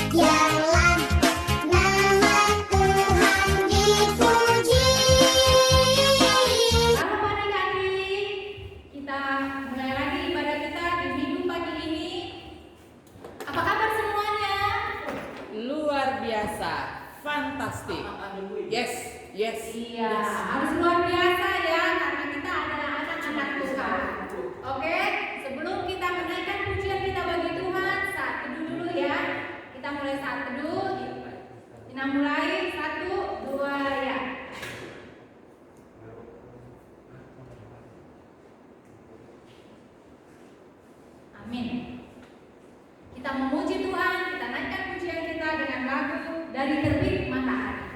Biarlah nama Tuhan dipuji. Halo adik-adik, kita mulai lagi ibadah kita di minggu pagi ini. Apa kabar semuanya? Luar biasa, fantastik. Yes. Iya, harus luar biasa ya, karena kita adalah anak-anak Tuhan. Oke, sebelum kita menaikkan pujian kita bagi Tuhan, saat teduh dulu ya. Kita mulai saat teduh. Kita mulai 1, 2 ya. Amin. Kita memuji Tuhan, kita naikkan pujian kita dengan lagu Dari Terbit Matahari.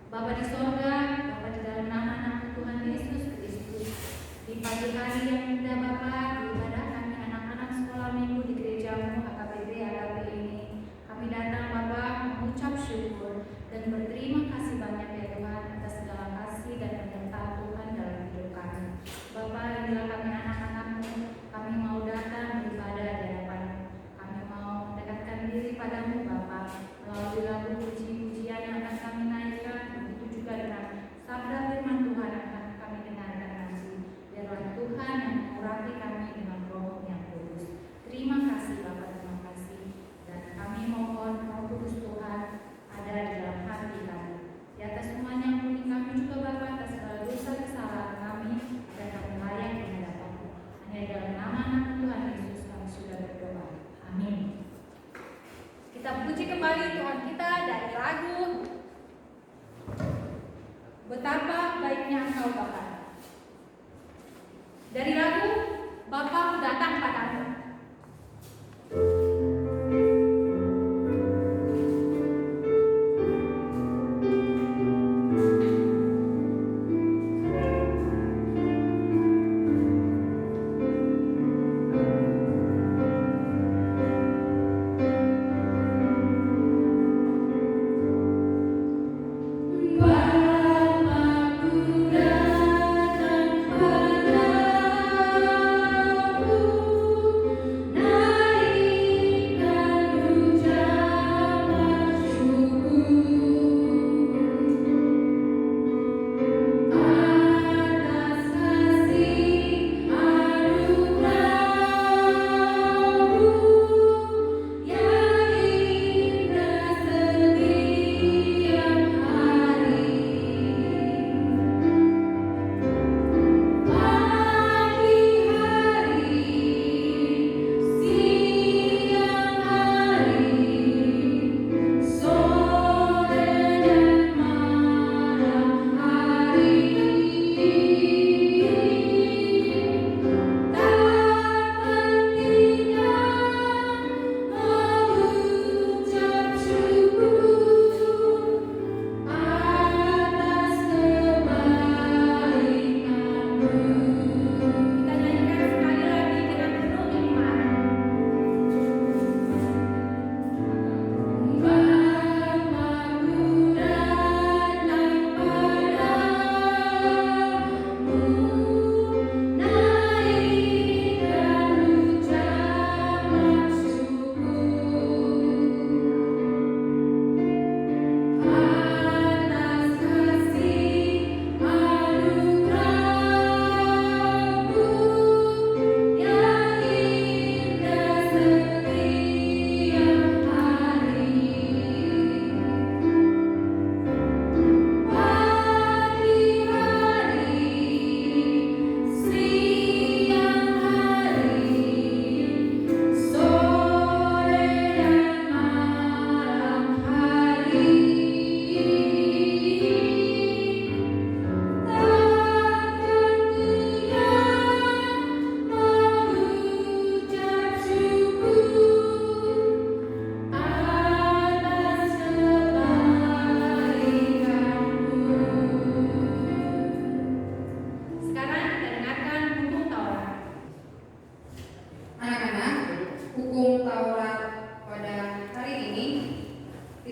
Bapa di sorga, Bapa di dalam nama Tuhan Yesus Kristus, di pagi hari yang indah Bapa, di ibadah kami anak-anak sekolah minggu di gerejamu HKBP AKP ini, kami datang Bapa mengucap syukur dan berterima kasih banyak ya Tuhan atas segala kasih dan penyertaan Tuhan dalam hidup kami. Bapa, inilah kami anak-anakmu, kami mau datang beribadah di hadapan-Mu, kami mau mendekatkan diri padamu Bapa, melalui lagu puji-pujian yang akan kami naikkan. Dengan sabda firman Tuhan akan kami dengarkan nanti. Biarlah Tuhan yang mengurapi kami dengan Roh yang kudus. Terima kasih Bapa, terima kasih. Dan kami mohon Roh Kudus Tuhan ada di dalam hati kami. Di atas semuanya ampuni kami juga Bapa atas segala dosa kesalahan kami dan kami layak di hadapan-Mu. Hanya dalam nama anak Tuhan Yesus kami sudah berdoa. Amin. Kita puji kembali Tuhan kita dari lagu Betapa Baiknya Engkau Bapa. Dari lagu Bapa Datang Padamu. Bapa,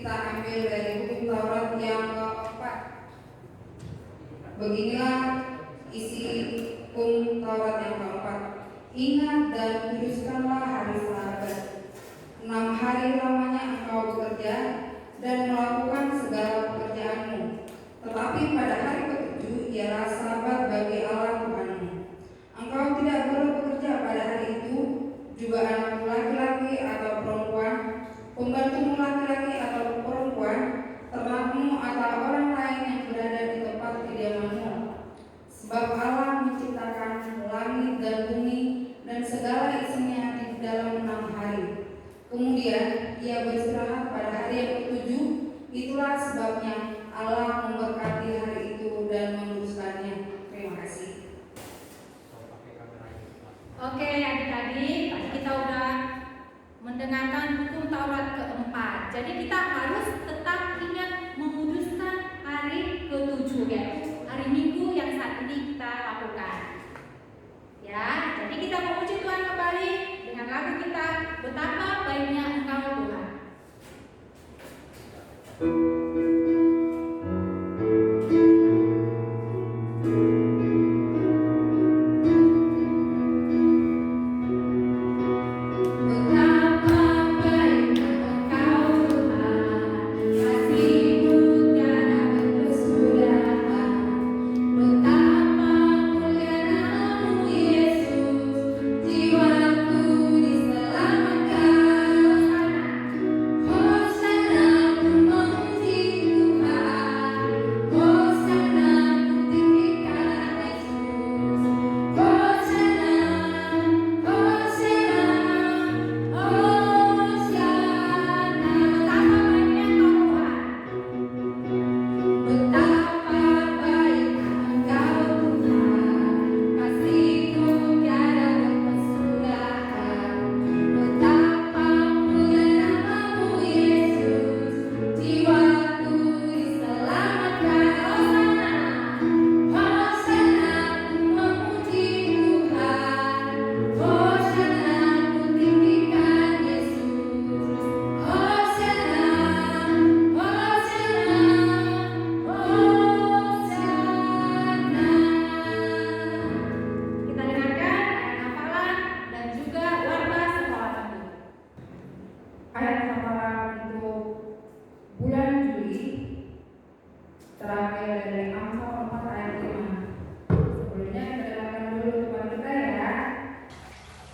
kita ambil dari hukum Taurat yang keempat. Beginilah isi hukum Taurat yang keempat. Ingat dan kuduskanlah hari Sabat. 6 hari lamanya engkau bekerja dan melakukan segala pekerjaanmu. Tetapi pada hari ke-7 ialah Sabat bagi Allah Tuhanmu. Engkau tidak boleh bekerja pada hari itu, juga anakmu laki-laki atau perempuan, pembantumu laki-laki atau perempuan, ternakmu atau orang lain yang berada di tempat kediamanmu. Sebab Allah menciptakan langit dan bumi dan segala isinya di dalam 6 hari. Kemudian ia beristirahat pada hari yang ke-7. Itulah sebabnya Allah memberkati hari itu dan menguduskannya. Terima kasih. Oke adik-adik, tadi kita udah mendengarkan hukum Taurat keempat. Jadi kita harus tetap ingat menguduskan hari ke-7, yaitu hari Minggu yang saat ini kita lakukan. Ya, jadi kita memuji Tuhan kembali dengan lagu kita Betapa Baiknya Engkau Tuhan.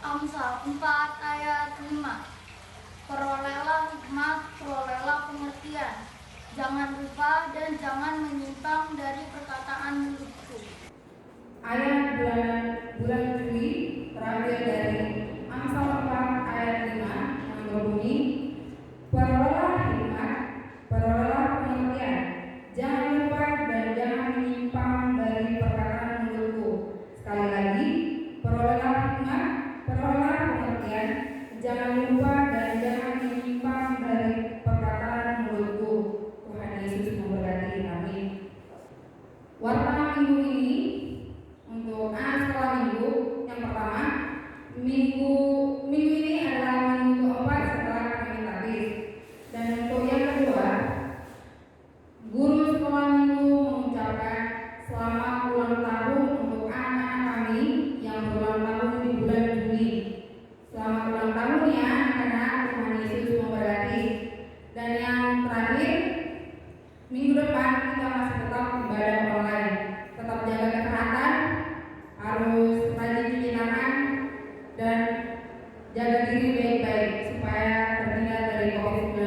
Amsal 4 ayat 5. Perolehlah hikmat, perolehlah pengertian. Jangan lupa dan jangan menyimpang dari perkataan mulutku. Ayat bulan Juli terakhir dari Amsal 4 ayat 5 yang berbunyi, perolehlah hikmat, perolehlah pengertian. Jangan lupa dan jangan menyimpang dari perkataan mulutku. Sekali lagi, perolehlah hikmat, perolehlah pengertian. Jangan lupa dan jangan menyimpang dari perkataan mulutku. Tuhan Yesus memberkati. Amin. Warna minggu ini untuk anak sekolah minggu yang pertama, minggu ini adalah minggu keempat setelah Trinitatis. Dan untuk yang kedua, guru sekolah minggu mengucapkan selamat ulang tahun untuk anak-anak kami yang berulang tahun di bulan Juli. Selamat ulang tahun ya anak-anak, Tuhan Yesus memberkati. Dan yang terakhir, minggu depan kita masih tetap ibadah online. Tetap jaga kesehatan, harus rajin cuci tangan dan jaga diri baik-baik supaya terhindar dari COVID-19.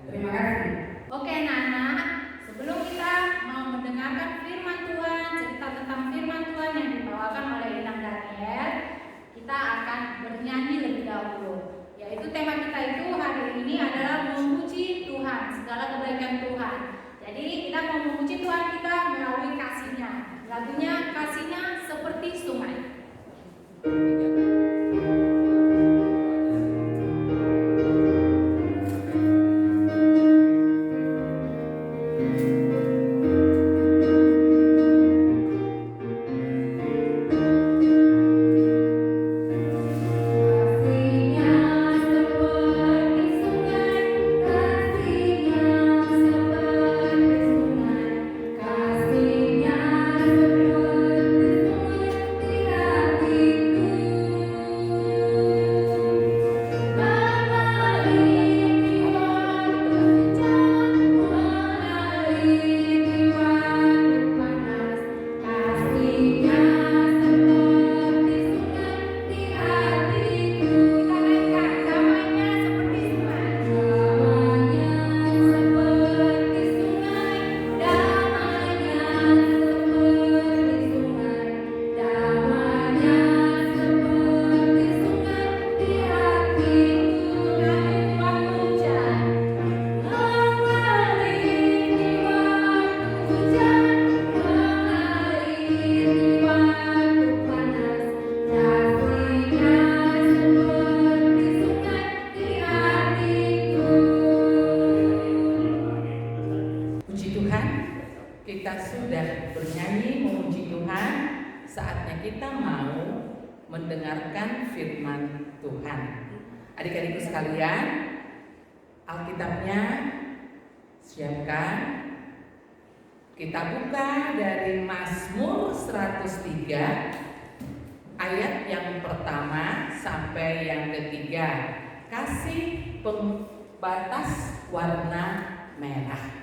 Terima kasih. Oke anak-anak, sebelum kita mau mendengarkan firman Tuhan, cerita tentang firman Tuhan yang dibawakan oleh Inang Daniel, kita akan bernyanyi lebih dahulu. Yaitu tema kita itu hari ini adalah memuji Tuhan, segala kebaikan Tuhan. Jadi kita mau memuji Tuhan kita melalui kasih-Nya. Lagunya kasih-Nya seperti sungai. Kasih-Nya seperti sungai. kita sudah bernyanyi memuji Tuhan, saatnya kita mau mendengarkan firman Tuhan. Adik-adikku sekalian, Alkitabnya siapkan. Kita buka dari Mazmur 103 ayat yang pertama sampai yang ketiga. Kasih pembatas warna merah.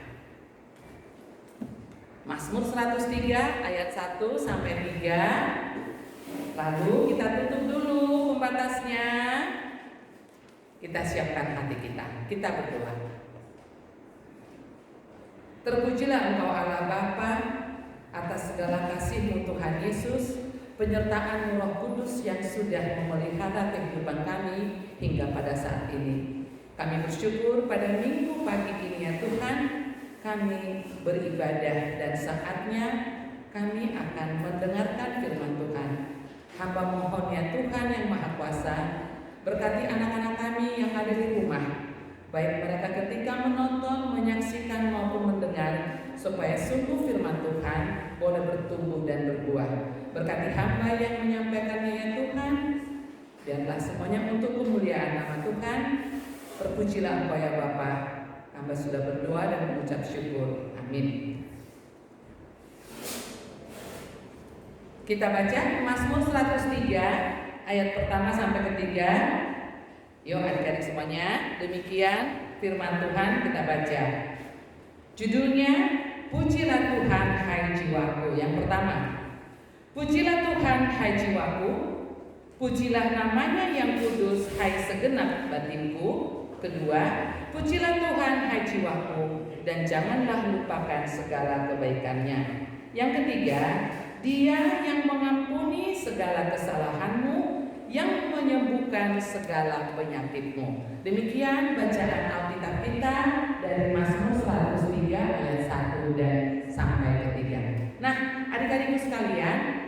Mazmur 103 ayat 1 sampai 3. Lalu kita tutup dulu pembatasnya. Kita siapkan hati kita. Kita berdoa. Terpujilah Engkau Allah Bapa atas segala kasih-Mu Tuhan Yesus, penyertaan Roh Kudus yang sudah memelihara kehidupan kami hingga pada saat ini. Kami bersyukur pada minggu pagi ini ya Tuhan, kami beribadah dan saatnya kami akan mendengarkan firman Tuhan. Hamba mohon ya Tuhan yang Maha Kuasa, berkati anak-anak kami yang ada di rumah, baik mereka ketika menonton, menyaksikan maupun mendengar, supaya sungguh firman Tuhan boleh bertumbuh dan berbuah. Berkati hamba yang menyampaikannya ya Tuhan, biarlah semuanya untuk kemuliaan nama Tuhan. Terpujilah Engkau ya Bapa. Hamba sudah berdoa dan mengucap syukur. Amin. Kita baca Mazmur 103 ayat pertama sampai ketiga. Yuk adik-adik semuanya, demikian firman Tuhan kita baca. Judulnya, Pujilah Tuhan hai jiwaku. Yang pertama, pujilah Tuhan hai jiwaku, pujilah namanya yang kudus hai segenap batinku. Kedua, pujilah Tuhan hai jiwaku, dan janganlah lupakan segala kebaikannya. Yang ketiga, Dia yang mengampuni segala kesalahanmu, yang menyembuhkan segala penyakitmu. Demikian bacaan Alkitab kita dari Mazmur 103 ayat 1 dan sampai ketiga. Nah, adik-adikku sekalian,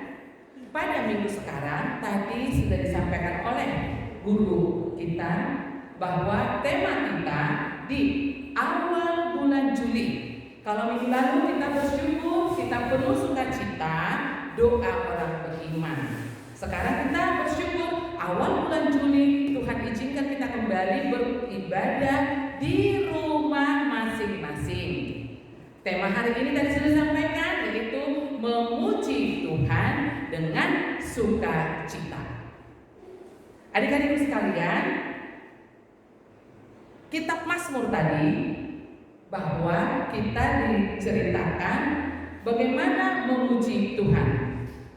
pada minggu sekarang tadi sudah disampaikan oleh guru kita bahwa tema kita di awal bulan Juli. Kalau minggu lalu kita bersyukur, kita penuh sukacita, doa orang beriman. Sekarang kita bersyukur awal bulan Juli Tuhan izinkan kita kembali beribadah di rumah masing-masing. Tema hari ini tadi sudah disampaikan, yaitu memuji Tuhan dengan sukacita. Adik-adikku sekalian, kitab Mazmur tadi bahwa kita diceritakan bagaimana memuji Tuhan,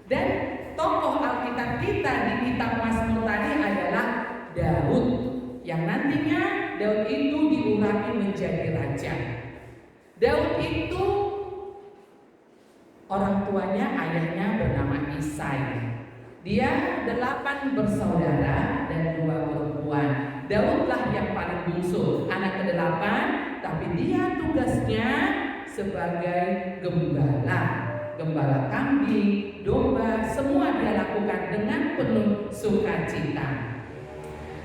dan tokoh Alkitab kita di kitab Mazmur tadi adalah Daud, yang nantinya Daud itu diurapi menjadi raja. Daud itu orang tuanya, ayahnya bernama Isai. Dia 8 bersaudara dan 2 perempuan. Daudlah yang paling bungsu, anak ke-8, tapi dia tugasnya sebagai gembala kambing, domba, semua dia lakukan dengan penuh sukacita.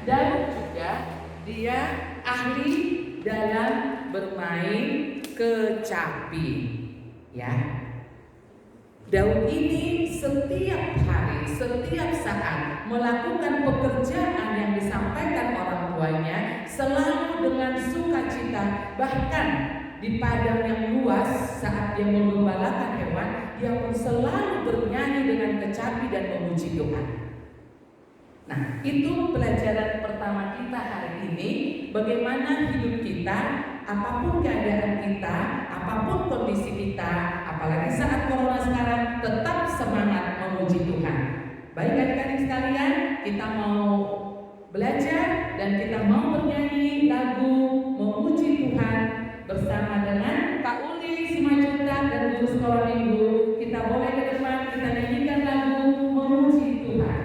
Dan juga dia ahli dalam bermain kecapi. Ya, Daud ini setiap hari, setiap saat melakukan pekerjaan yang disampaikan orang tuanya selalu dengan sukacita. Bahkan di padang yang luas saat dia menggembalakan hewan, dia pun selalu bernyanyi dengan kecapi dan memuji Tuhan. Nah, itu pelajaran pertama kita hari ini. Bagaimana hidup kita, apapun keadaan kita, apapun kondisi kita, apalagi saat corona sekarang, tetap semangat memuji Tuhan. Baik adik-adik sekalian, kita mau belajar dan kita mau bernyanyi lagu memuji Tuhan bersama dengan Kak Uli Simanjuntak dan guru sekolah minggu. Kita boleh ke depan, kita nyanyikan lagu memuji Tuhan.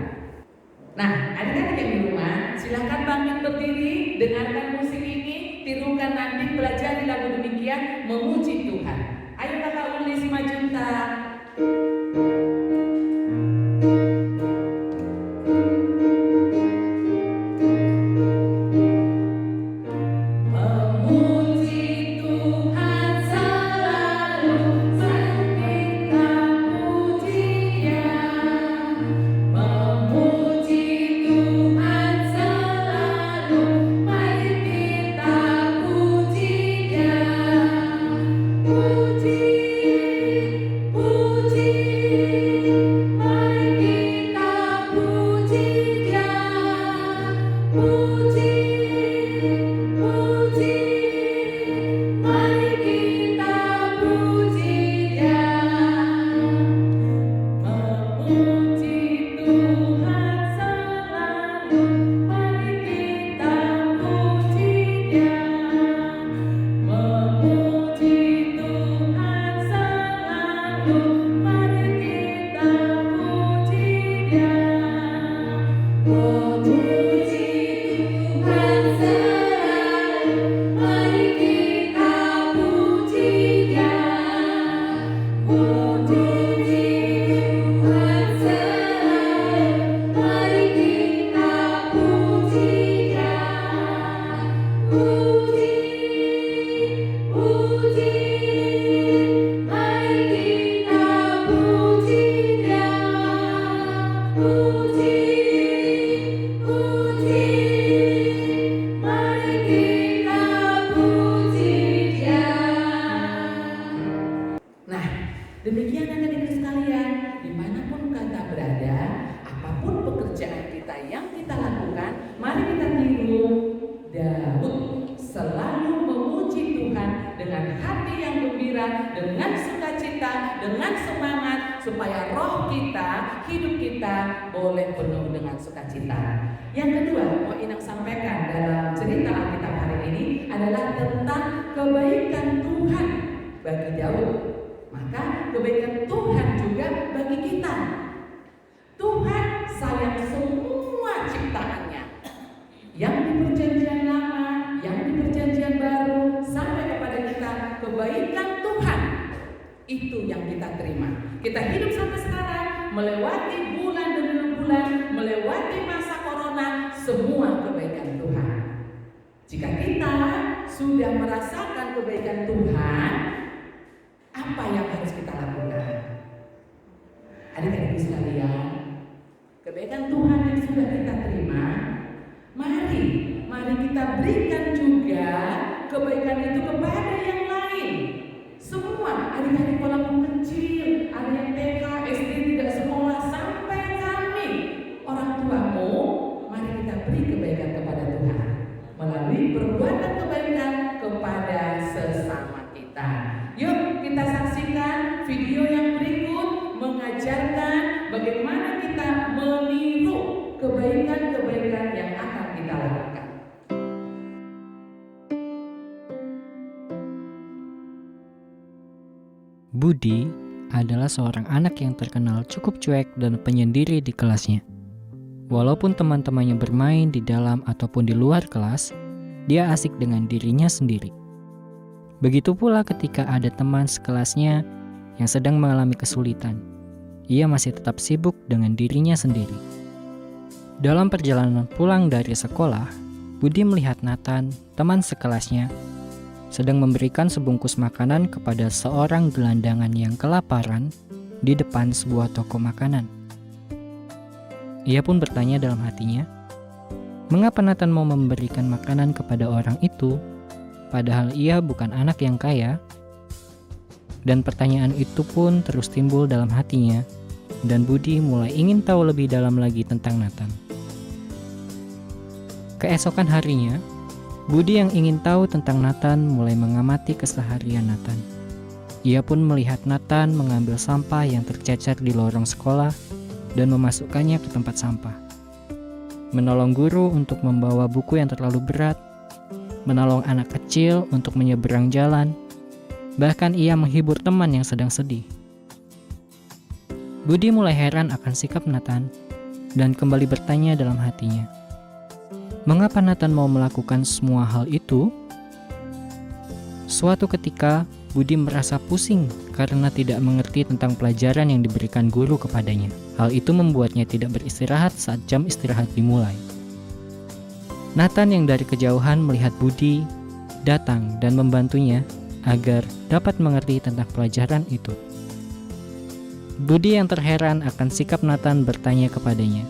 Nah, adik-adik yang di rumah, silakan bangkit berdiri, dengarkan musik ini, tirukan nanti pelajari lagu demikian memuji Tuhan. Ayo Kakak Uli Simanjuntak. Memuji Tuhan selalu. gembira, dengan sukacita, dengan semangat, supaya roh kita, hidup kita boleh penuh dengan sukacita. Yang kedua, mau Inang sampaikan dalam cerita Alkitab hari ini adalah tentang kebaikan Tuhan bagi Daud. Maka kebaikan Tuhan juga bagi kita. Tuhan sayang semua ciptaannya, yang di perjanjian lama, yang di perjanjian baru, sampai kepada kita. Kebaikan Tuhan itu yang kita terima. Kita hidup sampai sekarang, melewati bulan demi bulan, melewati masa corona, semua kebaikan Tuhan. Jika kita sudah merasakan kebaikan Tuhan, apa yang harus kita lakukan? Adik-adik sekalian, kebaikan Tuhan yang sudah kita terima, mari kita berikan juga kebaikan itu kepada yang lain. Semua adik-adik walaupun kecil, ada yang TK, SD, tidak sekolah, sampai kami orang tuamu, mari kita beri kebaikan kepada Tuhan melalui perbuatan kebaikan kepada sesama kita. Yuk kita saksikan video yang berikut mengajarkan bagaimana kita meniru kebaikan-kebaikan yang akan kita lakukan. Budi adalah seorang anak yang terkenal cukup cuek dan penyendiri di kelasnya. Walaupun teman-temannya bermain di dalam ataupun di luar kelas, dia asik dengan dirinya sendiri. Begitu pula ketika ada teman sekelasnya yang sedang mengalami kesulitan, ia masih tetap sibuk dengan dirinya sendiri. Dalam perjalanan pulang dari sekolah, Budi melihat Nathan, teman sekelasnya, sedang memberikan sebungkus makanan kepada seorang gelandangan yang kelaparan di depan sebuah toko makanan. Ia pun bertanya dalam hatinya, mengapa Nathan mau memberikan makanan kepada orang itu, padahal ia bukan anak yang kaya? Dan pertanyaan itu pun terus timbul dalam hatinya, dan Budi mulai ingin tahu lebih dalam lagi tentang Nathan. Keesokan harinya, Budi yang ingin tahu tentang Nathan mulai mengamati keseharian Nathan. Ia pun melihat Nathan mengambil sampah yang tercecer di lorong sekolah dan memasukkannya ke tempat sampah. Menolong guru untuk membawa buku yang terlalu berat, menolong anak kecil untuk menyeberang jalan, bahkan ia menghibur teman yang sedang sedih. Budi mulai heran akan sikap Nathan dan kembali bertanya dalam hatinya, mengapa Nathan mau melakukan semua hal itu? Suatu ketika, Budi merasa pusing karena tidak mengerti tentang pelajaran yang diberikan guru kepadanya. Hal itu membuatnya tidak beristirahat saat jam istirahat dimulai. Nathan yang dari kejauhan melihat Budi datang dan membantunya agar dapat mengerti tentang pelajaran itu. Budi yang terheran akan sikap Nathan bertanya kepadanya,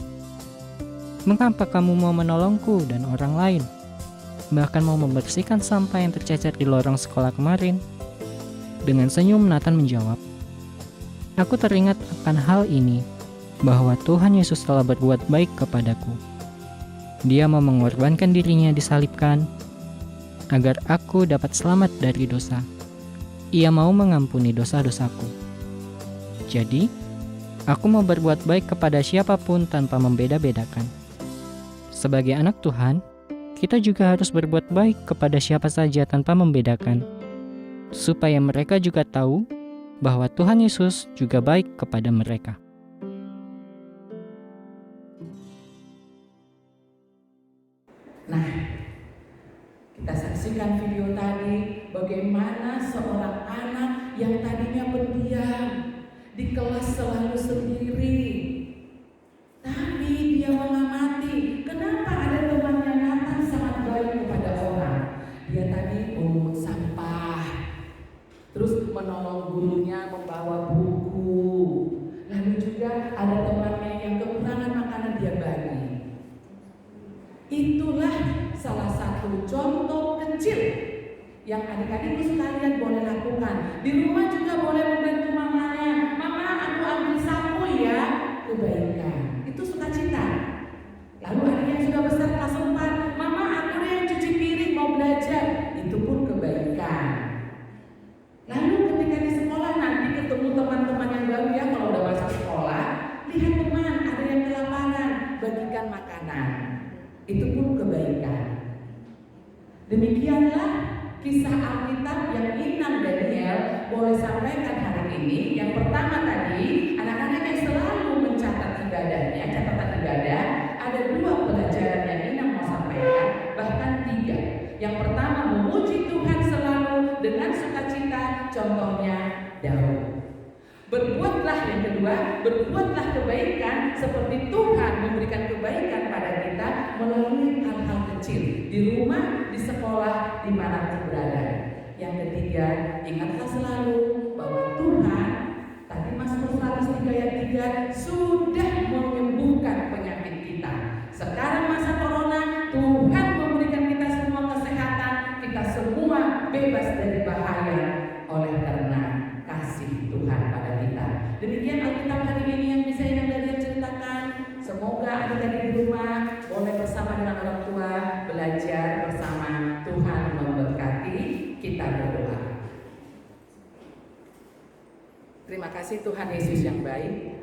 mengapa kamu mau menolongku dan orang lain? Bahkan mau membersihkan sampah yang tercecer di lorong sekolah kemarin? Dengan senyum Nathan menjawab, aku teringat akan hal ini, bahwa Tuhan Yesus telah berbuat baik kepadaku. Dia mau mengorbankan dirinya disalibkan, agar aku dapat selamat dari dosa. Ia mau mengampuni dosa-dosaku. Jadi, aku mau berbuat baik kepada siapapun tanpa membeda-bedakan. Sebagai anak Tuhan, kita juga harus berbuat baik kepada siapa saja tanpa membedakan, supaya mereka juga tahu bahwa Tuhan Yesus juga baik kepada mereka. Nah, kita saksikan video tadi bagaimana seorang anak yang tadinya pendiam di kelas selalu sendiri, tapi dia mengamati kenapa ada temannya Nathan sangat baik kepada orang. Dia tadi memungut sampah, terus menolong gurunya membawa buku, lalu juga ada temannya yang kekurangan makanan dia bagi. Itulah salah satu contoh kecil yang adik-adik sekalian boleh lakukan. Di rumah juga boleh membantu mamanya. Mama, aku ambil sapu ya. Kebaikan. Itu sukacita. Lalu adik yang sudah besar kelas 4, Mama, aku yang cuci piring mau belajar. Itu pun kebaikan. Lalu ketika Alkitab yang Inang Daniel boleh sampaikan hari ini. Yang pertama tadi, anak-anak yang selalu mencatat ibadahnya, catatan ibadah, ada 2 pelajaran yang Inang mau sampaikan, bahkan 3. Yang pertama, memuji Tuhan selalu dengan sukacita, contohnya Daud. Berbuatlah, yang kedua, berbuatlah kebaikan seperti Tuhan memberikan kebaikan pada kita melalui hal-hal kecil di rumah, di sekolah, dimanapun berada. Yang ketiga, ingatlah selalu bahwa Tuhan, tadi Mazmur 103 ayat 3, sudah menyembuhkan penyakit kita. Sekarang masa corona, Tuhan memberikan kita semua kesehatan, kita semua bebas dari bahaya oleh karena kasih Tuhan pada kita. Demikian Alkitab hari ini yang bisa Inang Daniel ceritakan. Semoga adik-adik di rumah boleh bersama dengan orang tua belajar bersama. Tuhan memberkati. Kita berdoa. Terima kasih Tuhan Yesus yang baik.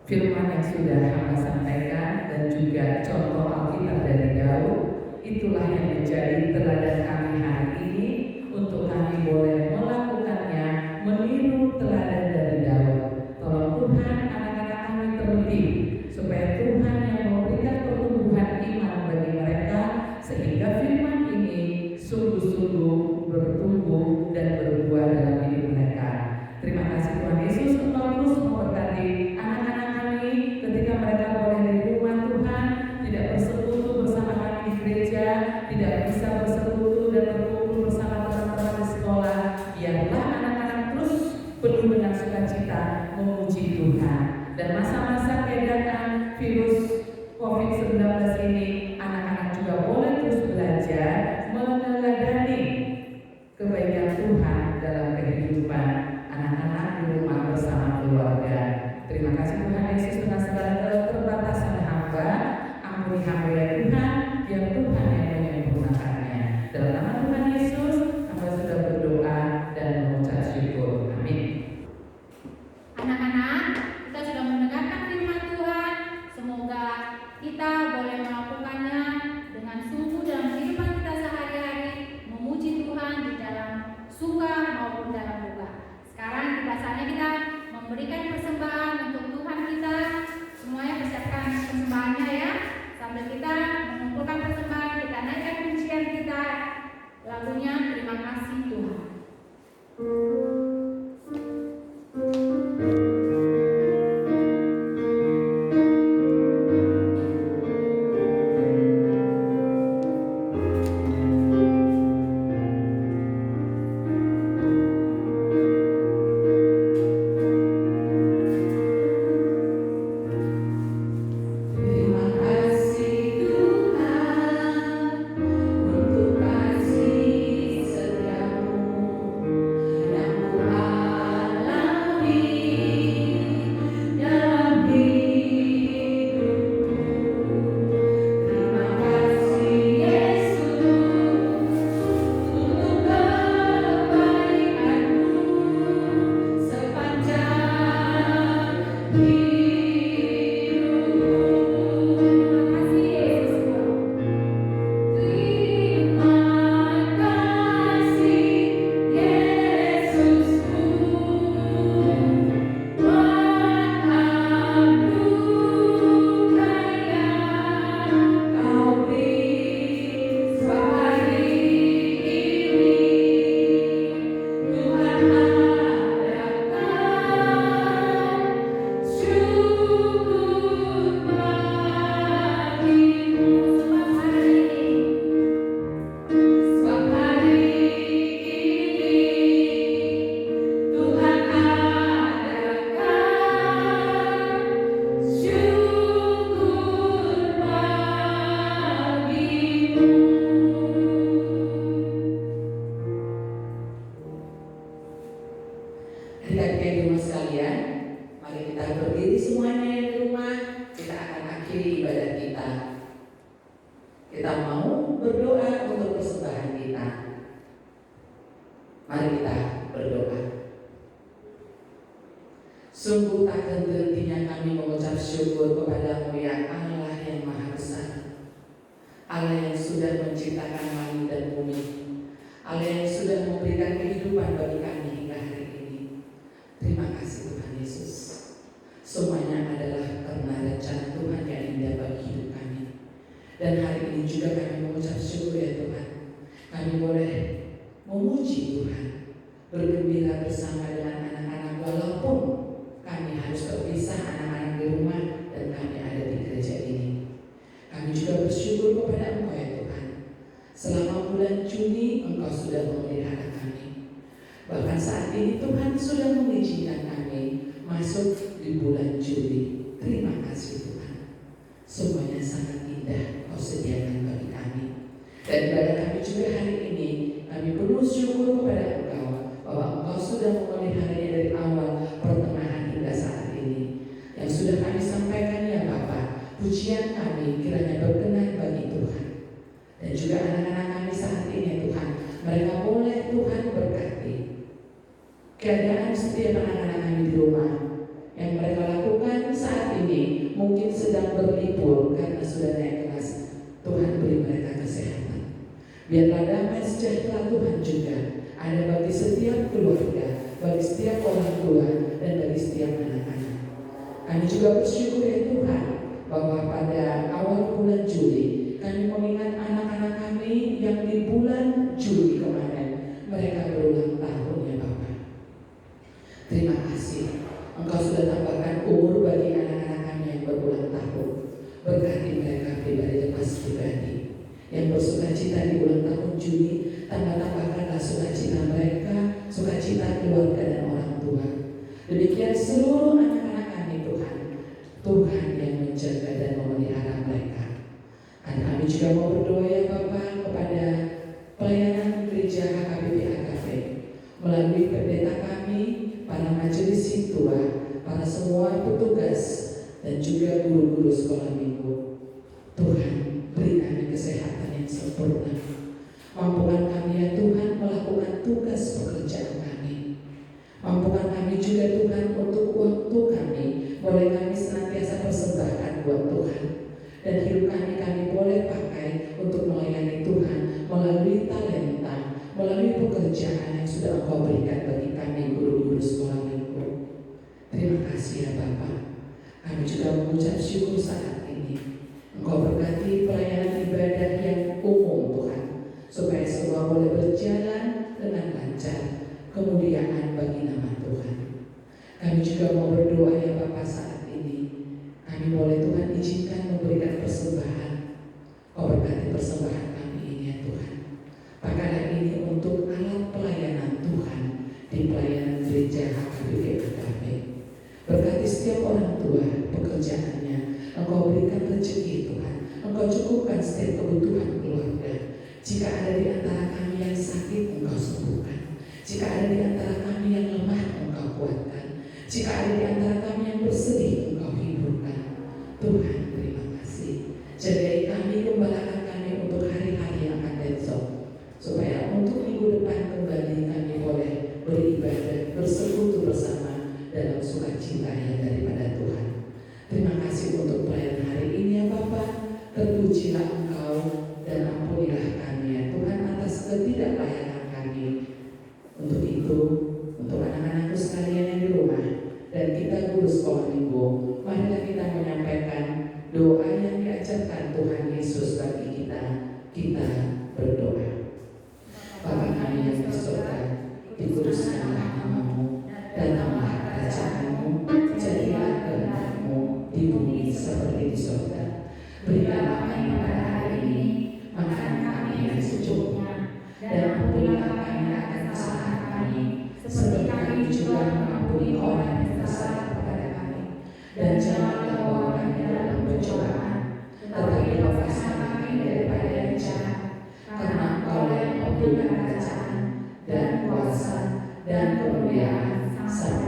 Firman yang sudah hamba sampaikan dan juga contoh Alkitab dari Daud, itulah yang menjadi teladan kami hari ini untuk kami boleh melakukannya, meniru teladan dari Daud. Tolong Tuhan anak-anak kami terlebih, supaya Tuhan yang memberikan pertumbuhan iman bagi mereka, sehingga firman ini sungguh-sungguh bertumbuh dan berbuah dalam hidup mereka. Terima kasih Tuhan Yesus, untuk terus memberkati anak-anak kami ketika mereka boleh di rumah Tuhan, tidak bersekutu bersama kami di gereja, tidak bisa bersekutu dan berkumpul bersama teman-teman di sekolah. Biarlah anak-anak terus penuh dengan sukacita memuji Tuhan. Dan masa-masa keadaan virus COVID-19 ini, anak-anak juga boleh terus belajar meneladani kebaikan Tuhan dalam kehidupan anak-anak di rumah bersama keluarga. Terima kasih Tuhan Yesus, dengan segala keterbatasan hamba, ampuni hamba ya Tuhan, biar Tuhan yang menyempurnakannya. Dalam nama Tuhan Yesus, hamba sudah berdoa dan mengucap syukur. Amin. Anak-anak, kita sudah mendengarkan firman Tuhan. Semoga kita boleh melakukannya dengan sungguh dalam kehidupan kita sehari-hari, memuji Tuhan di dalam suka maupun dalam duka. Sekarang tiba saatnya kita memberikan persembahan untuk Tuhan kita. Semuanya persiapkan persembahannya ya. Sambil kita mengumpulkan persembahan, kita naikkan pujian kita. Lagunya Terima Kasih Tuhan. Terima kasih Tuhan untuk kasih setiamu yang ku alami dalam hidupku. Terima kasih Yesus untuk kebaikanmu sepanjang hidupku. Adik-adik di rumah sekalian, mari kita berdiri semuanya yang di rumah. Kita akan akhiri ibadah kita. Kita mau berdoa untuk persembahan kita. Mari kita berdoa. Sungguh tak henti-hentinya kami mengucap syukur kepadamu ya Allah yang Maha Besar, Allah yang sudah menciptakan langit dan bumi, Allah yang sudah memberikan kehidupan bagi kami hingga hari ini. Terima kasih Tuhan Yesus. Semuanya adalah karena rencana Tuhan yang indah bagi hidup kami. Dan hari ini juga kami mengucap syukur ya Tuhan. Kami boleh memuji Tuhan, bergembira bersama dengan anak-anak walaupun kami harus terpisah anak-anak di rumah dan kami ada di gereja ini. Kami juga bersyukur kepada Engkau ya Tuhan. Selama bulan Juni Engkau sudah memelihara kami. Bahkan saat ini Tuhan sudah mengizinkan kami masuk di bulan Juli. Terima kasih Tuhan. Semuanya sangat indah Kau sediakan bagi kami. Dan ibadah kami juga hari ini, kami penuh syukur kepada Engkau bahwa Engkau sudah memeliharanya dari awal, pertengahan hingga saat ini. Yang sudah kami sampaikan ya Bapa, pujian kami kiranya berkenan bagi Tuhan. Dan juga anak-anak kami saat ini Tuhan, mereka boleh Tuhan berkati keadaan setiap anak-anak kami di rumah. Yang mereka lakukan saat ini mungkin sedang berlibur karena sudah naik kelas. Tuhan beri mereka kesehatan. Biarlah damai sejahtera Tuhan juga ada bagi setiap keluarga, bagi setiap orang tua, dan bagi setiap anak-anak. Kami juga bersyukur ya Tuhan bahwa pada awal bulan Juli kami mengingat anak-anak kami yang di bulan Juli kemarin mereka berulang tahun ya Bapak. Terima kasih. Engkau sudah tambahkan umur bagi anak-anak kami yang berulang tahun. Berkati mereka pribadi lepas pribadi yang bersuka cita di ulang tahun Juni. Tambahkanlah sukacita mereka, sukacita keluarga dan orang tua. Demikian seluruh anak-anak kami Tuhan. Tuhan yang menjaga dan memelihara mereka. Dan kami juga mau berdoa ya Bapak kepada pelayanan gereja HKBP AKP melalui pendeta kami, para majelis tua, para semua petugas dan juga guru-guru sekolah minggu. Tuhan beri kami kesehatan yang sempurna. Mampukan kami ya Tuhan melakukan tugas pekerjaan kami. Mampukan kami juga Tuhan untuk waktu kami boleh kami senantiasa persembahkan buat Tuhan. Dan hidup kami boleh pakai untuk melayani Tuhan melalui talenta, melalui pekerjaan yang sudah Engkau berikan bagi kami guru-guru sekolah minggu. Terima kasih ya Bapak. Kami juga mengucap syukur saat ini. Engkau berkati pelayanan ibadah yang umum Tuhan, supaya semua boleh berjalan dengan lancar, kemuliaan bagi nama Tuhan. Kami juga mau berdoa ya Bapak saat ini. Kami boleh Tuhan izinkan memberikan persembahan. Kau berkati persembahan kami ini ya Tuhan. Pakailah ini untuk alat pelayanan Tuhan di pelayanan gereja HKBP AKP. Berkati setiap orang tua pekerjaannya. Engkau berikan rezeki Tuhan. Engkau cukupkan setiap kebutuhan keluarga. Jika ada di antara kami yang sakit, Engkau sembuhkan. Jika ada di antara kami yang lemah, Engkau kuatkan. Jika ada di antara kami yang bersedih, Engkau hiburkan. Tuhan terima kasih. Jagai kami, gembalakan kami untuk hari-hari yang akan besok, supaya untuk minggu depan kembali kami boleh beribadah, bersekutu bersama dalam sukacita yang daripada Tuhan. Terima kasih untuk pelayanan hari ini ya Bapa. Terpujilah Engkau dan ampunilah kami ya Tuhan atas ketidaklayakan kami. Untuk itu, untuk anak-anakku sekalian yang di rumah dan kita guru sekolah minggu, marilah kita menyampaikan doa yang diajarkan Tuhan Yesus bagi kita. Kita berdoa. Bapa kami yang di surga, dikuduskanlah namamu, datanglah kerajaanmu, jadilah kehendak-Mu di bumi seperti di surga. Berikanlah kami pada hari ini makan kami yang secukupnya, dan ampunilah kami akan kesalahan kami, seperti kami juga mengampuni orang yang bersalah kepada kami. Dan janganlah bawa kami dalam pencobaan, tetapi lepaskan kami daripada yang jahat. Karena Engkau yang mempunyai kerajaan dan kuasa dan kemuliaan sampai